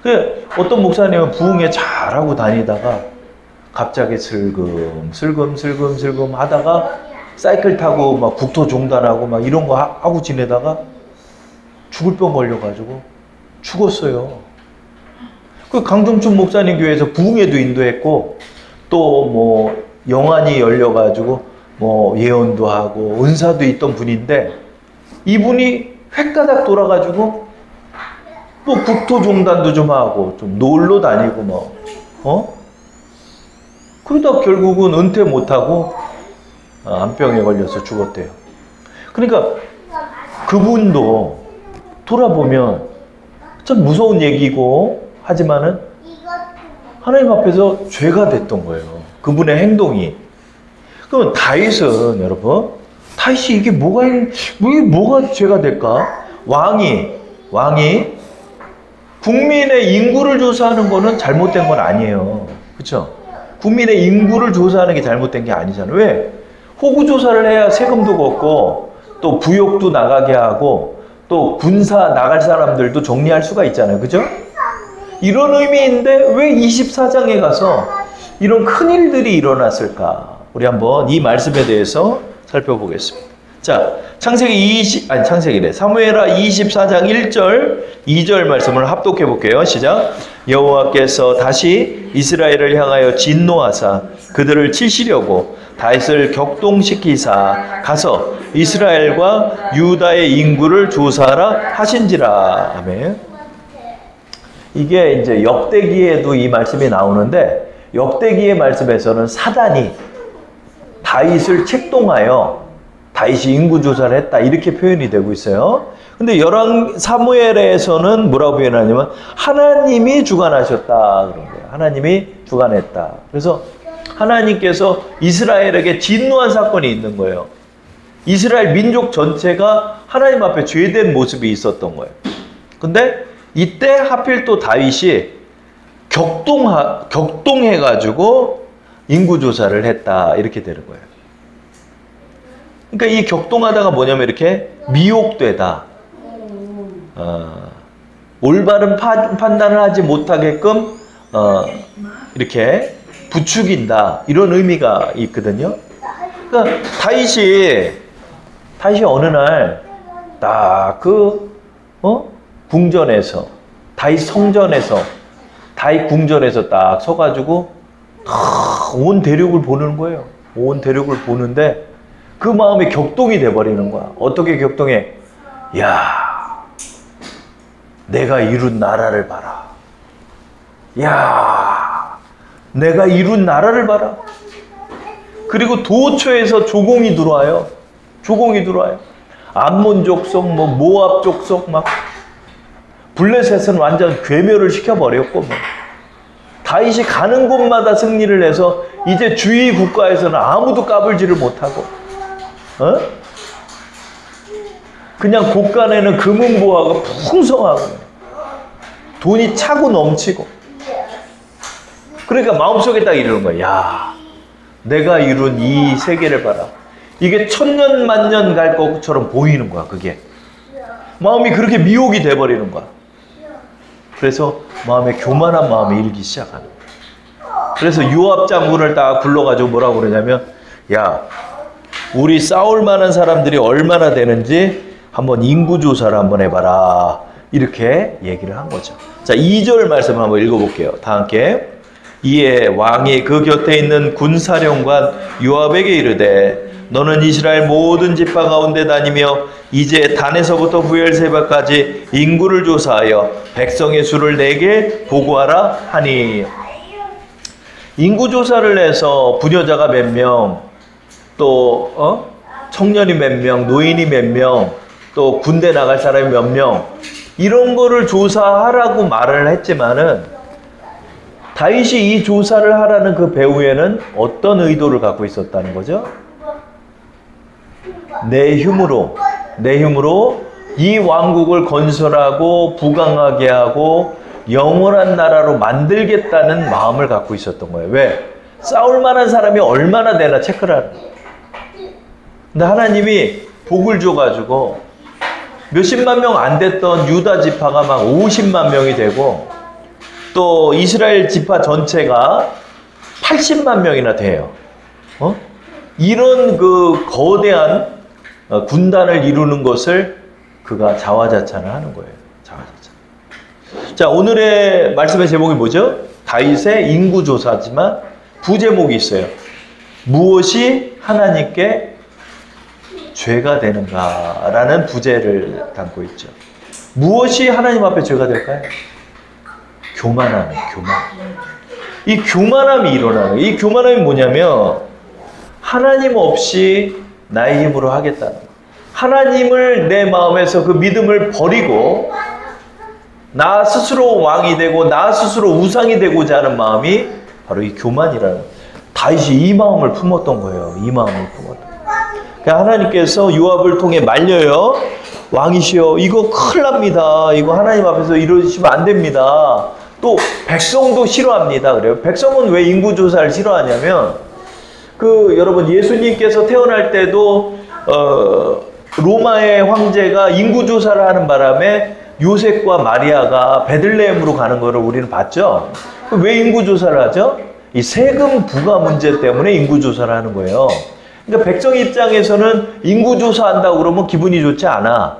그 어떤 목사님은 부흥회 잘하고 다니다가 갑자기 슬금 하다가 사이클 타고 막 국토 종단하고 막 이런 거 하고 지내다가 죽을 병 걸려가지고 죽었어요. 그 강정춘 목사님 교회에서 부흥회도 인도했고 또 뭐 영안이 열려가지고 뭐 예언도 하고 은사도 있던 분인데 이분이 획가닥 돌아가지고 뭐 국토 종단도 좀 하고 좀 놀러 다니고 뭐 그러다 결국은 은퇴 못하고 암병에 걸려서 죽었대요. 그러니까 그분도 돌아보면 참 무서운 얘기고 하지만은 하나님 앞에서 죄가 됐던 거예요. 그분의 행동이. 그럼 다윗은 여러분, 다윗이 이게 뭐가 죄가 될까? 왕이 국민의 인구를 조사하는 거는 잘못된 건 아니에요. 그렇죠? 국민의 인구를 조사하는 게 잘못된 게 아니잖아요. 왜? 호구 조사를 해야 세금도 걷고 또 부역도 나가게 하고 또 군사 나갈 사람들도 정리할 수가 있잖아요. 그죠? 이런 의미인데 왜 24장에 가서 이런 큰일들이 일어났을까? 우리 한번 이 말씀에 대해서 살펴보겠습니다. 자, 사무엘하 24장 1절, 2절 말씀을 합독해 볼게요. 시작. 여호와께서 다시 이스라엘을 향하여 진노하사 그들을 치시려고 다윗을 격동시키사 가서 이스라엘과 유다의 인구를 조사하라 하신지라. 아멘. 이게 이제 역대기에도 이 말씀이 나오는데 역대기의 말씀에서는 사단이 다윗을 책동하여 다윗이 인구조사를 했다 이렇게 표현이 되고 있어요. 근데 사무엘에서는 뭐라고 표현하냐면 하나님이 주관하셨다 그런 거예요. 하나님이 주관했다. 그래서 하나님께서 이스라엘에게 진노한 사건이 있는 거예요. 이스라엘 민족 전체가 하나님 앞에 죄된 모습이 있었던 거예요. 근데 이때 하필 또 다윗이 격동해가지고 인구조사를 했다 이렇게 되는 거예요. 그러니까 이 격동하다가 뭐냐면 이렇게 미혹되다. 올바른 판단을 하지 못하게끔 이렇게 부추긴다. 이런 의미가 있거든요. 그러니까 다윗이 어느 날 딱 궁전에서 다윗 성전에서 다윗 궁전에서 딱 서가지고 온 대륙을 보는 거예요. 온 대륙을 보는데 그 마음이 격동이 돼버리는 거야. 어떻게 격동해? 야, 내가 이룬 나라를 봐라. 야, 내가 이룬 나라를 봐라. 그리고 도처에서 조공이 들어와요. 암몬 족속, 모압 족속 막 블레셋은 완전 괴멸을 시켜버렸고 다윗이 가는 곳마다 승리를 해서 이제 주위 국가에서는 아무도 까불지를 못하고 그냥 곳간에는 금은보화가 풍성하고 돈이 차고 넘치고 그러니까 마음속에 딱 이러는 거야. 야, 내가 이룬 이 세계를 봐라. 이게 천년 만년 갈 것처럼 보이는 거야. 그게 마음이 그렇게 미혹이 돼버리는 거야. 그래서 마음에 교만한 마음이 일기 시작하는 거야. 그래서 요압 장군을 딱 불러가지고 뭐라고 그러냐면 야, 우리 싸울 만한 사람들이 얼마나 되는지 한번 인구조사를 한번 해봐라. 이렇게 얘기를 한 거죠. 자, 2절 말씀 한번 읽어볼게요. 다 함께. 이에 왕이 그 곁에 있는 군사령관 요압에게 이르되 너는 이스라엘 모든 지파 가운데 다니며 이제 단에서부터 부엘세바까지 인구를 조사하여 백성의 수를 내게 보고하라 하니. 인구조사를 해서 부녀자가 몇 명, 또 청년이 몇 명, 노인이 몇 명, 또 군대 나갈 사람이 몇 명, 이런 거를 조사하라고 말을 했지만은 다윗이 이 조사를 하라는 그 배후에는 어떤 의도를 갖고 있었다는 거죠? 내 힘으로 이 왕국을 건설하고 부강하게 하고 영원한 나라로 만들겠다는 마음을 갖고 있었던 거예요. 왜? 싸울 만한 사람이 얼마나 되나 체크를 하는 거예요. 근데 하나님이 복을 줘가지고 몇십만 명 안 됐던 유다 지파가 막 50만 명이 되고 또 이스라엘 지파 전체가 80만 명이나 돼요. 이런 그 거대한 군단을 이루는 것을 그가 자화자찬을 하는 거예요. 자화자찬. 자, 오늘의 말씀의 제목이 뭐죠? 다윗의 인구조사지만 부제목이 있어요. 무엇이 하나님께 죄가 되는가라는 부제를 담고 있죠. 무엇이 하나님 앞에 죄가 될까요? 교만함, 교만. 이 교만함이 일어나는 거예요. 이 교만함이 뭐냐면 하나님 없이 나의 힘으로 하겠다는 거예요. 하나님을 내 마음에서 그 믿음을 버리고 나 스스로 왕이 되고 나 스스로 우상이 되고자 하는 마음이 바로 이 교만이라는 거예요. 다윗이 이 마음을 품었던 거예요. 이 마음을 품었던 거예요. 그러니까 하나님께서 요압을 통해 말려요. 왕이시여, 이거 큰일 납니다. 이거 하나님 앞에서 이러시면 안 됩니다. 또 백성도 싫어합니다. 그래요. 백성은 왜 인구조사를 싫어하냐면 여러분 예수님께서 태어날 때도 로마의 황제가 인구조사를 하는 바람에 요셉과 마리아가 베들레헴으로 가는 거를 우리는 봤죠. 왜 인구조사를 하죠? 이 세금 부과 문제 때문에 인구조사를 하는 거예요. 그러니까 백성 입장에서는 인구조사한다고 그러면 기분이 좋지 않아.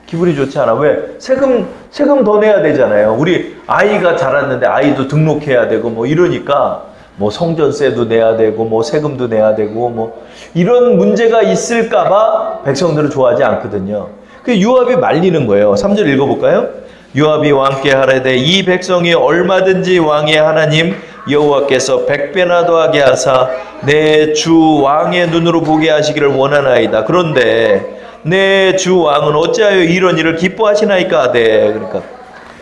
기분이 좋지 않아. 왜? 세금 더 내야 되잖아요. 우리 아이가 자랐는데 아이도 등록해야 되고 뭐 이러니까 뭐 성전세도 내야 되고 뭐 세금도 내야 되고 뭐 이런 문제가 있을까봐 백성들은 좋아하지 않거든요. 그 요압이 말리는 거예요. 3절 읽어볼까요? 요압이 왕께 하라되 이 백성이 얼마든지 왕의 하나님 여호와께서 100배나 더하게 하사 내 주 왕의 눈으로 보게 하시기를 원하나이다. 그런데 내 주 왕은 어찌하여 이런 일을 기뻐하시나이까 하되, 그러니까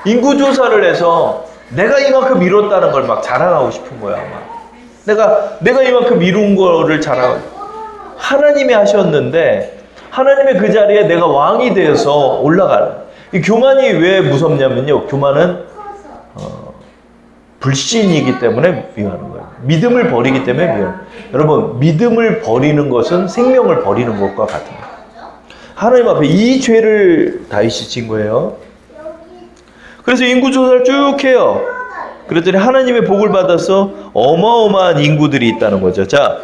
인구조사를 해서 내가 이만큼 이뤘다는 걸 막 자랑하고 싶은 거야. 막 내가 이만큼 이룬 거를 자랑하고. 하나님이 하셨는데 하나님의 그 자리에 내가 왕이 되어서 올라가는. 이 교만이 왜 무섭냐면요. 교만은 불신이기 때문에 미워하는 거예요. 믿음을 버리기 때문에 미워하는 거예요. 여러분, 믿음을 버리는 것은 생명을 버리는 것과 같은 거예요. 하나님 앞에 이 죄를 다윗이 진 거예요. 그래서 인구조사를 쭉 해요. 그랬더니 하나님의 복을 받아서 어마어마한 인구들이 있다는 거죠. 자,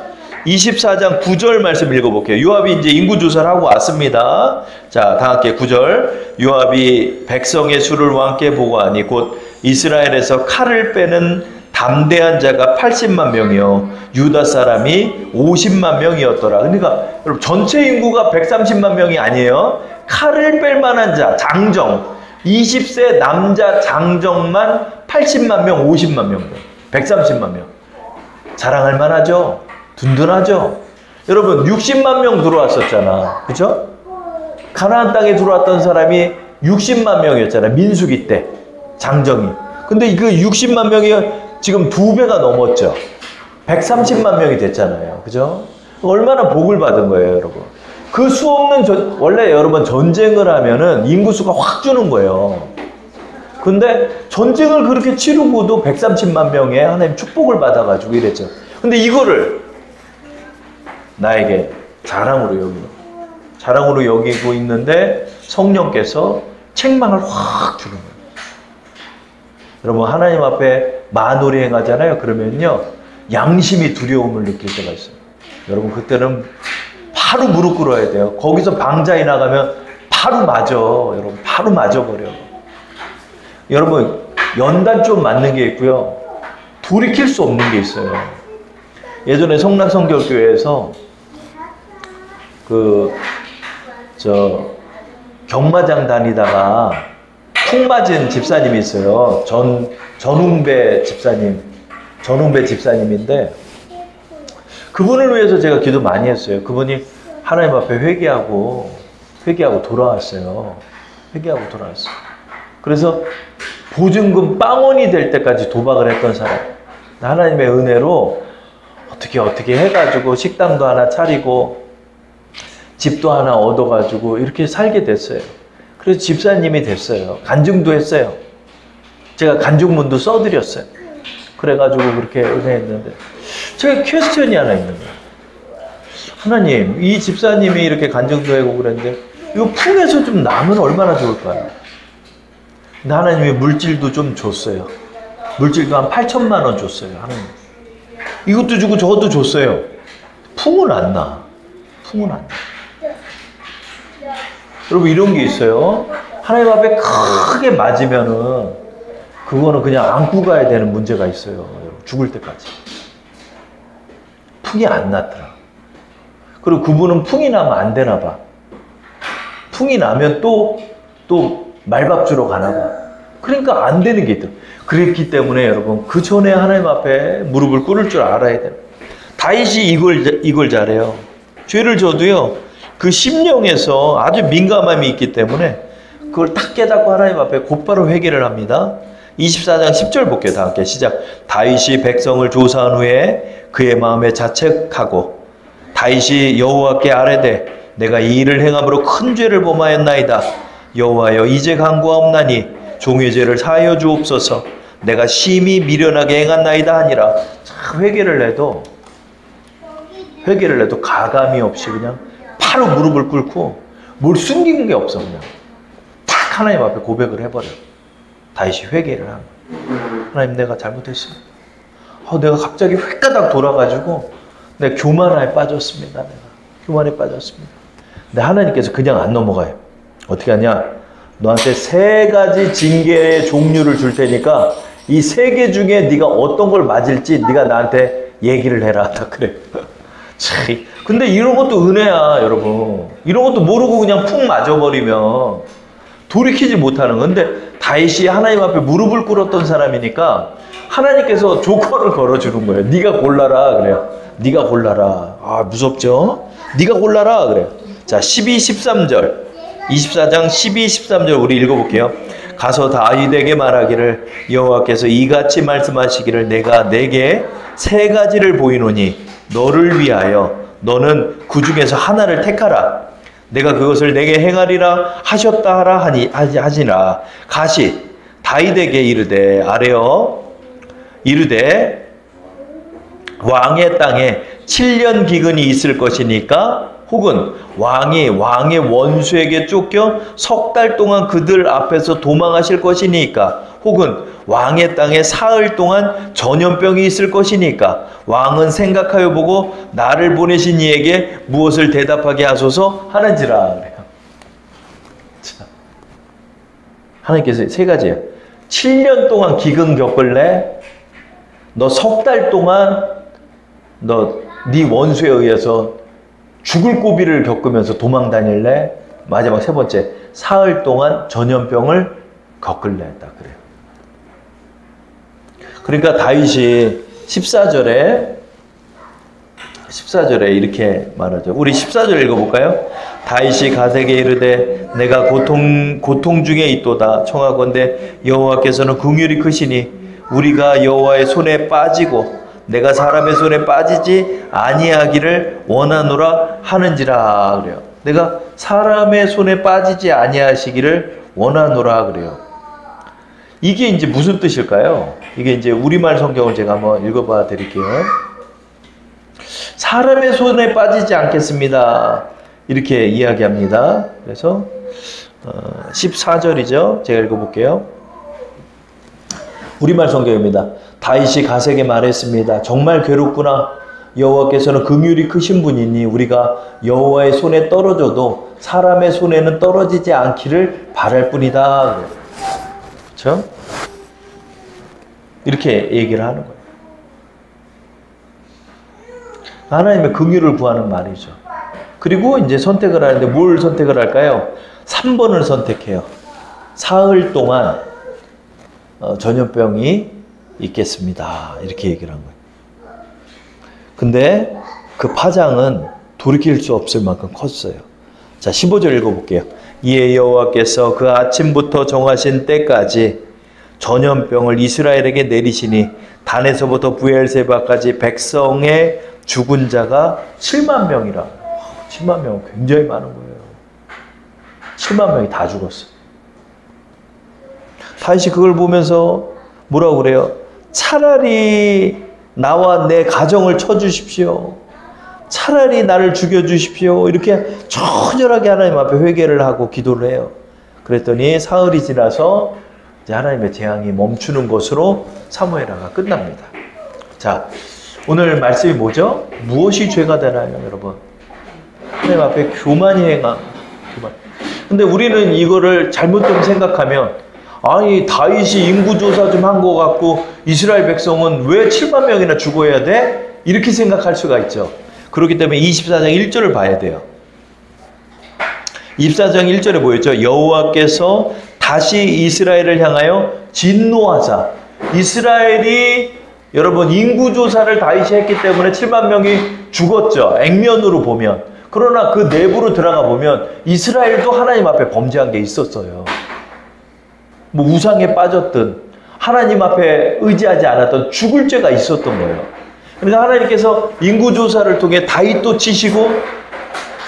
24장 9절 말씀 읽어볼게요. 요압이 이제 인구조사를 하고 왔습니다. 자, 다 함께 9절. 요압이 백성의 수를 왕께 보고하니 곧 이스라엘에서 칼을 빼는 담대한 자가 80만 명이요 유다 사람이 50만 명이었더라. 그러니까 여러분 전체 인구가 130만 명이 아니에요. 칼을 뺄 만한 자, 장정 20세 남자 장정만 80만 명, 50만 명, 130만 명. 자랑할 만하죠. 든든하죠. 여러분 60만 명 들어왔었잖아. 그죠? 가나안 땅에 들어왔던 사람이 60만 명이었잖아요. 민수기 때 장정이. 근데 그 60만 명이 지금 2배가 넘었죠. 130만 명이 됐잖아요. 그죠? 얼마나 복을 받은 거예요, 여러분. 그 수 없는 원래 여러분 전쟁을 하면은 인구수가 확 주는 거예요. 근데 전쟁을 그렇게 치르고도 130만 명의 하나님 축복을 받아가지고 이랬죠. 근데 이거를 나에게 자랑으로 여기고 있는데 성령께서 책망을 확 주는 거예요. 여러분 하나님 앞에 만오리 행하잖아요. 그러면요 양심이 두려움을 느낄 때가 있어요. 여러분 그때는 바로 무릎 꿇어야 돼요. 거기서 방자에 나가면 바로 맞아. 여러분 바로 맞아버려. 여러분 연단 좀 맞는 게 있고요. 돌이킬 수 없는 게 있어요. 예전에 성락성결교회에서 경마장 다니다가 푹 맞은 집사님이 있어요. 전웅배 집사님인데 그분을 위해서 제가 기도 많이 했어요. 그분이 하나님 앞에 회개하고 돌아왔어요. 그래서 보증금 빵원이 될 때까지 도박을 했던 사람. 하나님의 은혜로 어떻게 해가지고 식당도 하나 차리고 집도 하나 얻어가지고 이렇게 살게 됐어요. 그래서 집사님이 됐어요. 간증도 했어요. 제가 간증문도 써드렸어요. 그래가지고 그렇게 은혜했는데 제가 퀘스천이 하나 있는 거예요. 하나님, 이 집사님이 이렇게 간증도 하고 그랬는데 이거 풍에서 좀 나면 얼마나 좋을까요? 근데 하나님이 물질도 좀 줬어요. 물질도 한 8천만 원 줬어요. 하나님. 이것도 주고 저것도 줬어요. 풍은 안 나. 풍은 안 나. 여러분 이런 게 있어요. 하나님 앞에 크게 맞으면은 그거는 그냥 안고 가야 되는 문제가 있어요. 죽을 때까지. 풍이 안 났더라. 그리고 그분은 풍이 나면 안 되나 봐. 풍이 나면 또 말밥 주러 가나 봐. 그러니까 안 되는 게 있더라. 그랬기 때문에 여러분 그 전에 하나님 앞에 무릎을 꿇을 줄 알아야 돼요. 다윗이 이걸 잘해요. 죄를 져도요. 그 심령에서 아주 민감함이 있기 때문에 그걸 딱 깨닫고 하나님 앞에 곧바로 회개를 합니다. 24장 10절 볼게요. 다 함께 시작. 다윗이 백성을 조사한 후에 그의 마음에 자책하고 다윗이 여호와께 아뢰되 내가 이 일을 행함으로 큰 죄를 범하였나이다. 여호와여 이제 간구하옵나니 종의 죄를 사하여 주옵소서. 내가 심히 미련하게 행한나이다 하니라. 참 회개를 해도 가감이 없이 그냥 바로 무릎을 꿇고 뭘 숨기는 게 없어. 그냥 탁 하나님 앞에 고백을 해버려. 다윗이 회개를 한 거야. 하나님 내가 잘못했습니다. 내가 갑자기 획가닥 돌아가지고 내가 교만에 빠졌습니다. 내가 교만에 빠졌습니다. 근데 하나님께서 그냥 안 넘어가요. 어떻게 하냐? 너한테 3가지 징계의 종류를 줄 테니까 이 3개 중에 네가 어떤 걸 맞을지 네가 나한테 얘기를 해라. 다 그래. 근데 이런 것도 은혜야, 여러분. 이런 것도 모르고 그냥 푹 맞아버리면 돌이키지 못하는 건데 다윗이 하나님 앞에 무릎을 꿇었던 사람이니까 하나님께서 조건을 걸어주는 거예요. 네가 골라라 그래요. 네가 골라라. 아 무섭죠? 네가 골라라 그래요. 자 12, 13절 24장 12, 13절 우리 읽어볼게요. 가서 다윗에게 말하기를 여호와께서 이같이 말씀하시기를 내가 내게 3가지를 보이노니 너를 위하여 너는 그 중에서 하나를 택하라. 내가 그것을 내게 행하리라 하셨다 하라 하시니라. 가시 다윗에게 이르되 아뢰어 이르되 왕의 땅에 7년 기근이 있을 것이니까 혹은 왕이 왕의 원수에게 쫓겨 3달 동안 그들 앞에서 도망하실 것이니까 혹은 왕의 땅에 사흘 동안 전염병이 있을 것이니까 왕은 생각하여 보고 나를 보내신 이에게 무엇을 대답하게 하소서 하는지라 그래요. 자, 하나님께서 3가지예요. 7년 동안 기근 겪을래? 너 3달 동안 네 원수에 의해서 죽을 고비를 겪으면서 도망 다닐래? 마지막 3번째, 사흘 동안 전염병을 겪을래? 딱 그래요. 그러니까 다윗이 14절에 이렇게 말하죠. 우리 14절 읽어볼까요? 다윗이 갓에게 이르되 내가 고통 중에 있도다. 청하건대 여호와께서는 긍휼이 크시니 우리가 여호와의 손에 빠지고 내가 사람의 손에 빠지지 아니하기를 원하노라 하는지라 그래요. 내가 사람의 손에 빠지지 아니하시기를 원하노라 그래요. 이게 이제 무슨 뜻일까요? 이게 이제 우리말 성경을 제가 한번 읽어봐 드릴게요. 사람의 손에 빠지지 않겠습니다. 이렇게 이야기합니다. 그래서 14절이죠. 제가 읽어볼게요. 우리말 성경입니다. 다윗이 갓에게 말했습니다. 정말 괴롭구나. 여호와께서는 긍휼이 크신 분이니 우리가 여호와의 손에 떨어져도 사람의 손에는 떨어지지 않기를 바랄 뿐이다. 그렇죠? 이렇게 얘기를 하는 거예요. 하나님의 긍휼을 구하는 말이죠. 그리고 이제 선택을 하는데 뭘 선택을 할까요? 3번을 선택해요. 사흘 동안 전염병이 있겠습니다. 이렇게 얘기를 한 거예요. 근데 그 파장은 돌이킬 수 없을 만큼 컸어요. 자, 15절 읽어볼게요. 이에 여호와께서 그 아침부터 정하신 때까지 전염병을 이스라엘에게 내리시니 단에서부터 브엘세바까지 백성의 죽은 자가 7만 명이라. 7만 명은 굉장히 많은 거예요. 7만 명이 다 죽었어요. 다윗이 그걸 보면서 뭐라고 그래요? 차라리 나와 내 가정을 쳐주십시오. 차라리 나를 죽여주십시오. 이렇게 처절하게 하나님 앞에 회개를 하고 기도를 해요. 그랬더니 사흘이 지나서 이제 하나님의 재앙이 멈추는 것으로 사무엘하가 끝납니다. 자, 오늘 말씀이 뭐죠? 무엇이 죄가 되나요, 여러분? 하나님 앞에 교만이 행함. 교만. 근데 우리는 이거를 잘못 좀 생각하면, 아니 다윗이 인구조사 좀 한 것 같고 이스라엘 백성은 왜 7만 명이나 죽어야 돼? 이렇게 생각할 수가 있죠. 그렇기 때문에 24장 1절을 봐야 돼요. 24장 1절에 뭐였죠? 여호와께서 다시 이스라엘을 향하여 진노하사. 이스라엘이 여러분 인구조사를 다윗이 했기 때문에 7만 명이 죽었죠. 액면으로 보면. 그러나 그 내부로 들어가 보면 이스라엘도 하나님 앞에 범죄한 게 있었어요. 뭐 우상에 빠졌든 하나님 앞에 의지하지 않았던 죽을 죄가 있었던 거예요. 그러니까 하나님께서 인구조사를 통해 다윗도 치시고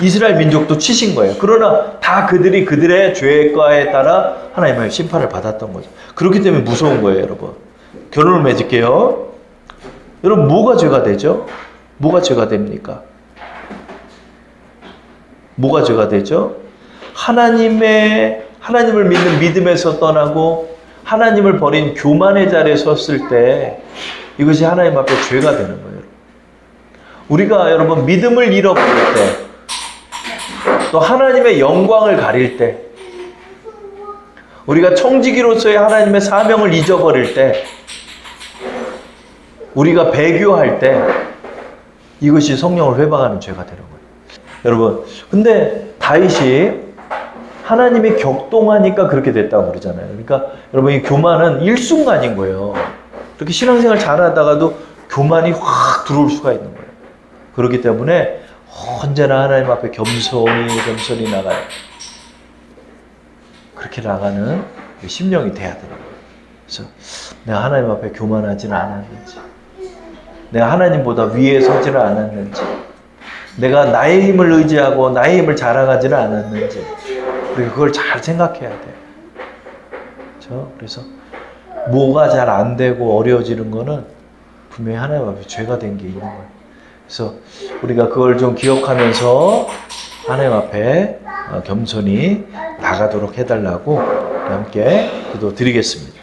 이스라엘 민족도 치신 거예요. 그러나 다 그들이 그들의 죄과에 따라 하나님의 심판을 받았던 거죠. 그렇기 때문에 무서운 거예요, 여러분. 결론을 맺을게요. 여러분, 뭐가 죄가 되죠? 뭐가 죄가 됩니까? 뭐가 죄가 되죠? 하나님을 믿는 믿음에서 떠나고 하나님을 버린 교만의 자리에 섰을 때 이것이 하나님 앞에 죄가 되는 거예요. 우리가 여러분 믿음을 잃어버릴 때, 또 하나님의 영광을 가릴 때, 우리가 청지기로서의 하나님의 사명을 잊어버릴 때, 우리가 배교할 때 이것이 성령을 회방하는 죄가 되는 거예요. 여러분, 근데 다윗이 하나님이 격동하니까 그렇게 됐다고 그러잖아요. 그러니까 여러분, 이 교만은 일순간인 거예요. 그렇게 신앙생활 잘하다가도 교만이 확 들어올 수가 있는 거예요. 그렇기 때문에 언제나 하나님 앞에 겸손히 나가요. 그렇게 나가는 심령이 돼야 되는 거예요. 그래서 내가 하나님 앞에 교만하지는 않았는지, 내가 하나님보다 위에 서지는 않았는지, 내가 나의 힘을 의지하고 나의 힘을 자랑하지는 않았는지, 우리가 그걸 잘 생각해야 돼요. 그렇죠? 그래서 뭐가 잘 안 되고 어려워지는 거는 분명히 하나님 앞에 죄가 된 게 있는 거예요. 그래서 우리가 그걸 좀 기억하면서 하나님 앞에 겸손히 나가도록 해달라고 함께 기도드리겠습니다.